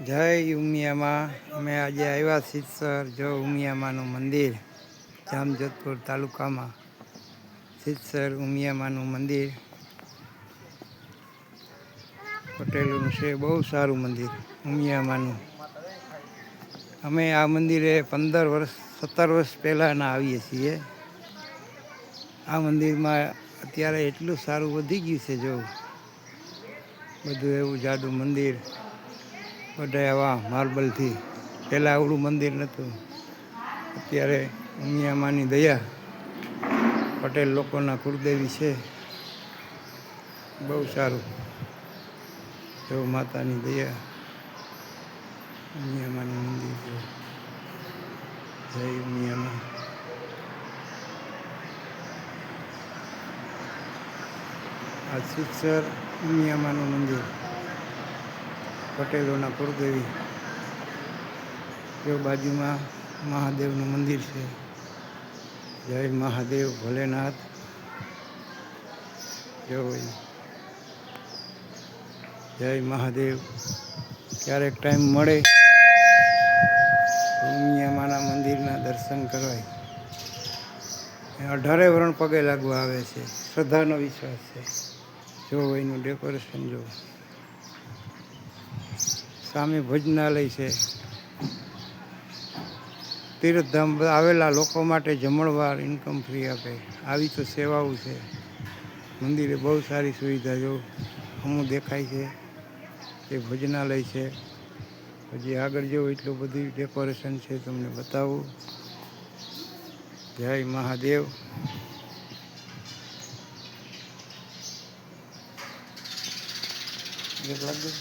જય ઉમિયામાં અમે આજે આવ્યા સિદ્ધસર જો ઉમિયામાનું મંદિર જામજોધપુર તાલુકામાં સિદ્ધસર ઉમિયામાનું મંદિર પટેલોનું છે. બહુ સારું મંદિર ઉમિયામાનું. અમે આ મંદિરે 17 વર્ષ પહેલાંના આવીએ છીએ. આ મંદિરમાં અત્યારે એટલું સારું વધી ગયું છે. જો બધું એવું જાડું મંદિર, બધા આવા માર્બલથી. પહેલાં આવડું મંદિર નહોતું. અત્યારે ઉમિયામાની દયા, પટેલ લોકોના કુળદેવી છે. બહુ સારું. જો માતાની દયા, ઉમિયામાનું મંદિર છે. જય ઉમિયામાં. આ સિદ્ધસર ઉમિયામાનું મંદિર, પટેલોના કુળદેવી. જો બાજુમાં મહાદેવનું મંદિર છે. જય મહાદેવ ભોલેનાથ. જો જય મહાદેવ. ક્યારેક ટાઈમ મળે ઉમિયામાના મંદિરના દર્શન કરવા. 18 વરણ પગે લાગવા આવે છે. શ્રદ્ધાનો વિશ્વાસ છે. જો એનું ડેકોરેશન જો. સામે ભોજનાલય છે. તીર્થધામ આવેલા લોકો માટે જમણવાર ઇન્કમ ફ્રી આપે. આવી તો સેવાઓ છે. મંદિરે બહુ સારી સુવિધા. જો હમું દેખાય છે એ ભોજનાલય છે. હજી આગળ જેવું એટલું બધું ડેકોરેશન છે, તમને બતાવું. જય મહાદેવ. લાગે